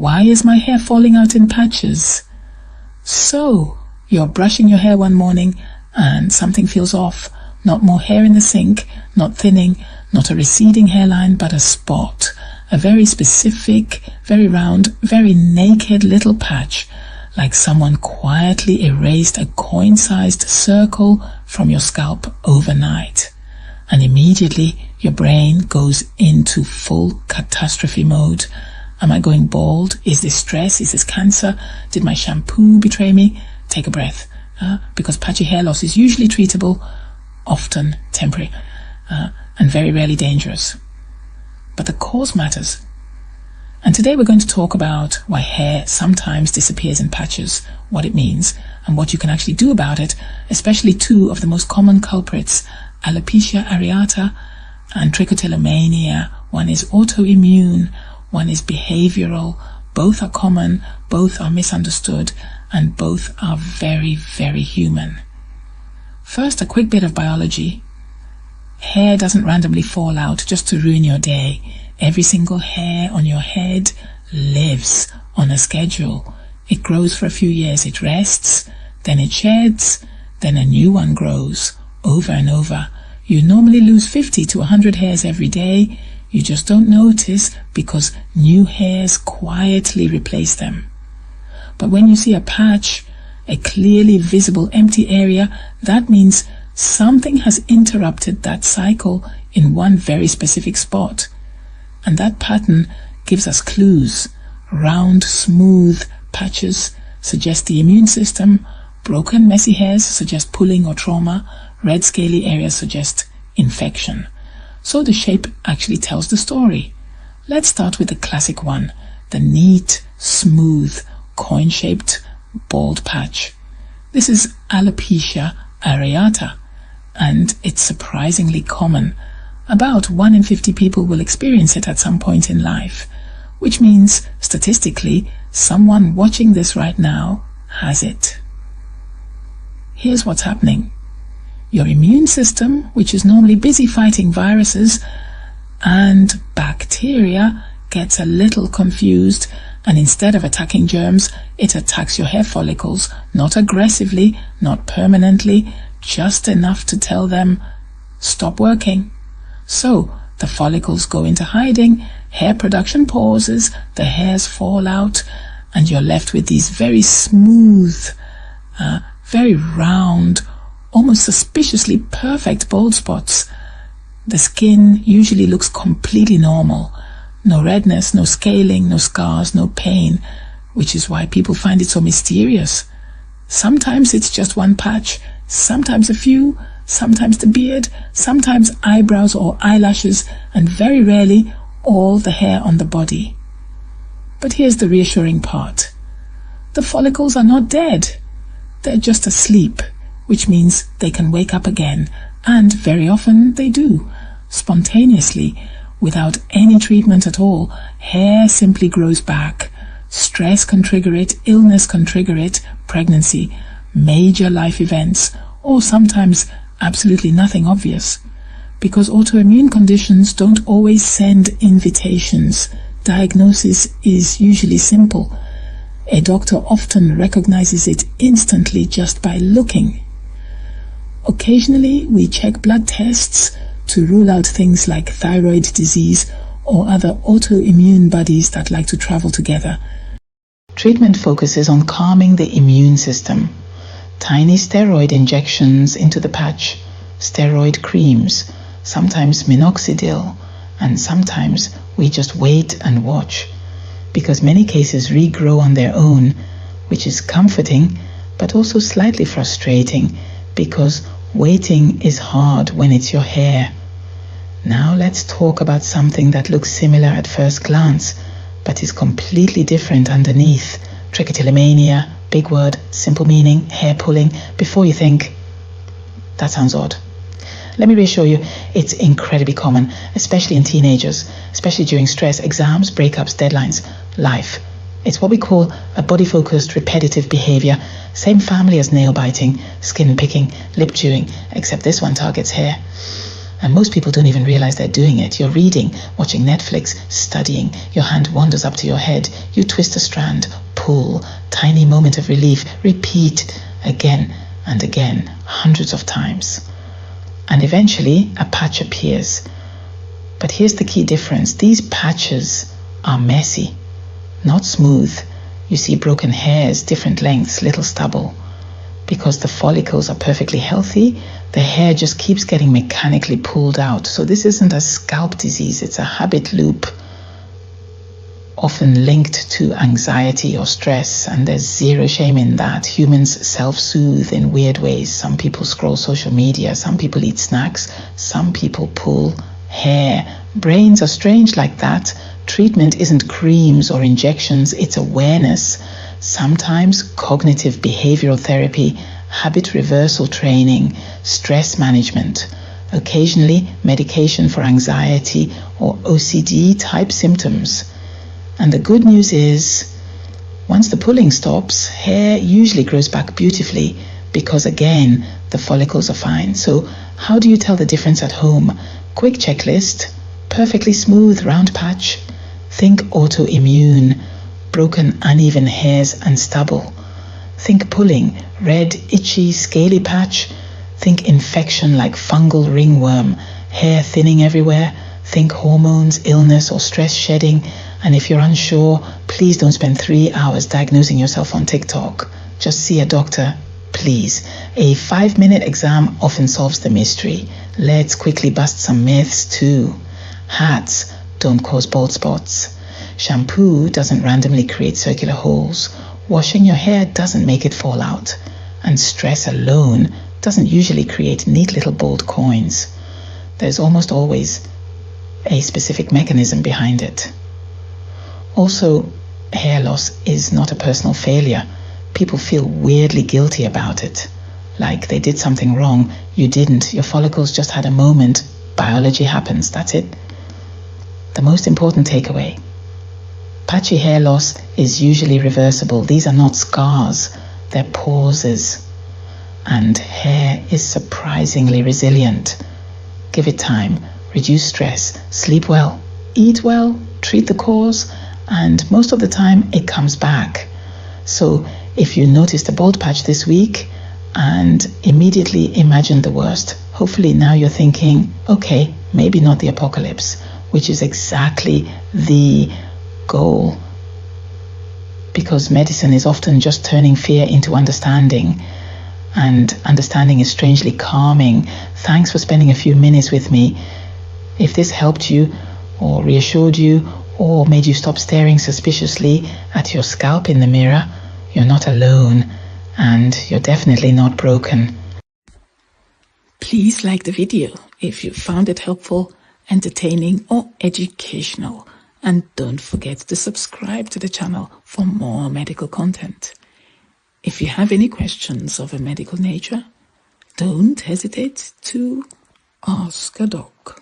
Why is my hair falling out in patches? So, you're brushing your hair one morning and something feels off. Not more hair in the sink, not thinning, not a receding hairline, but a spot. A very specific, very round, very naked little patch, like someone quietly erased a coin-sized circle from your scalp overnight. And immediately your brain goes into full catastrophe mode. Am I going bald? Is this stress? Is this cancer? Did my shampoo betray me? Take a breath. Because patchy hair loss is usually treatable, often temporary, and very rarely dangerous. But the cause matters. And today we're going to talk about why hair sometimes disappears in patches, what it means, and what you can actually do about it, especially two of the most common culprits, alopecia areata and trichotillomania. One is autoimmune, one is behavioral. Both are common, both are misunderstood, and both are very, very human. First, a quick bit of biology. Hair doesn't randomly fall out just to ruin your day. Every single hair on your head lives on a schedule. It grows for a few years, it rests, then it sheds, then a new one grows, over and over. You normally lose 50 to 100 hairs every day. You just don't notice because new hairs quietly replace them. But when you see a patch, a clearly visible empty area, that means something has interrupted that cycle in one very specific spot. And that pattern gives us clues. Round, smooth patches suggest the immune system. Broken, messy hairs suggest pulling or trauma. Red, scaly areas suggest infection. So the shape actually tells the story. Let's start with the classic one, the neat, smooth, coin-shaped, bald patch. This is alopecia areata, and it's surprisingly common. About 1 in 50 people will experience it at some point in life, which means, statistically, someone watching this right now has it. Here's what's happening. Your immune system, which is normally busy fighting viruses and bacteria, gets a little confused, and instead of attacking germs, it attacks your hair follicles, not aggressively, not permanently, just enough to tell them, stop working. So, the follicles go into hiding, hair production pauses, the hairs fall out, and you're left with these very smooth, very round, almost suspiciously perfect bald spots. The skin usually looks completely normal. No redness, no scaling, no scars, no pain, which is why people find it so mysterious. Sometimes it's just one patch, sometimes a few, sometimes the beard, sometimes eyebrows or eyelashes, and very rarely all the hair on the body. But here's the reassuring part. The follicles are not dead. They're just asleep, which means they can wake up again, and very often they do, spontaneously, without any treatment at all. Hair simply grows back. Stress can trigger it, illness can trigger it, pregnancy, major life events, or sometimes absolutely nothing obvious. Because autoimmune conditions don't always send invitations. Diagnosis is usually simple. A doctor often recognizes it instantly just by looking. Occasionally, we check blood tests to rule out things like thyroid disease or other autoimmune bodies that like to travel together. Treatment focuses on calming the immune system. Tiny steroid injections into the patch, steroid creams, sometimes minoxidil, and sometimes we just wait and watch, because many cases regrow on their own, which is comforting but also slightly frustrating, because waiting is hard when it's your hair. Now let's talk about something that looks similar at first glance, but is completely different underneath. Trichotillomania, big word, simple meaning, hair pulling. Before you think, that sounds odd. Let me reassure you, it's incredibly common, especially in teenagers, especially during stress, exams, breakups, deadlines, life. It's what we call a body-focused repetitive behavior, same family as nail biting, skin picking, lip chewing, except this one targets hair. And most people don't even realize they're doing it. You're reading, watching Netflix, studying. Your hand wanders up to your head. You twist a strand, pull, tiny moment of relief, repeat again and again, hundreds of times. And eventually a patch appears. But here's the key difference. These patches are messy, not smooth. You see broken hairs, different lengths, little stubble. Because the follicles are perfectly healthy, the hair just keeps getting mechanically pulled out. So this isn't a scalp disease, it's a habit loop, often linked to anxiety or stress, and there's zero shame in that. Humans self-soothe in weird ways. Some people scroll social media, some people eat snacks, some people pull hair. Brains are strange like that. Treatment isn't creams or injections, it's awareness. Sometimes cognitive behavioral therapy, habit reversal training, stress management, occasionally medication for anxiety or OCD type symptoms. And the good news is, once the pulling stops, hair usually grows back beautifully because again, the follicles are fine. So how do you tell the difference at home? Quick checklist: perfectly smooth round patch. Think autoimmune, broken uneven hairs and stubble. Think pulling, red, itchy, scaly patch. Think infection like fungal ringworm, hair thinning everywhere. Think hormones, illness or stress shedding. And if you're unsure, please don't spend 3 hours diagnosing yourself on TikTok. Just see a doctor, please. A 5-minute exam often solves the mystery. Let's quickly bust some myths too. Hats don't cause bald spots. Shampoo doesn't randomly create circular holes. Washing your hair doesn't make it fall out. And stress alone doesn't usually create neat little bald coins. There's almost always a specific mechanism behind it. Also, hair loss is not a personal failure. People feel weirdly guilty about it. Like they did something wrong. You didn't. Your follicles just had a moment. Biology happens. That's it. The most important takeaway: patchy hair loss is usually reversible. These are not scars, they're pauses. And hair is surprisingly resilient. Give it time, reduce stress, sleep well, eat well, treat the cause, and most of the time it comes back. So if you noticed a bald patch this week and immediately imagined the worst, hopefully now you're thinking, okay, maybe not the apocalypse, which is exactly the goal. Because medicine is often just turning fear into understanding, and understanding is strangely calming. Thanks for spending a few minutes with me. If this helped you or reassured you or made you stop staring suspiciously at your scalp in the mirror, you're not alone and you're definitely not broken. Please like the video if you found it helpful, entertaining or educational, and don't forget to subscribe to the channel for more medical content. If you have any questions of a medical nature, don't hesitate to ask a doc.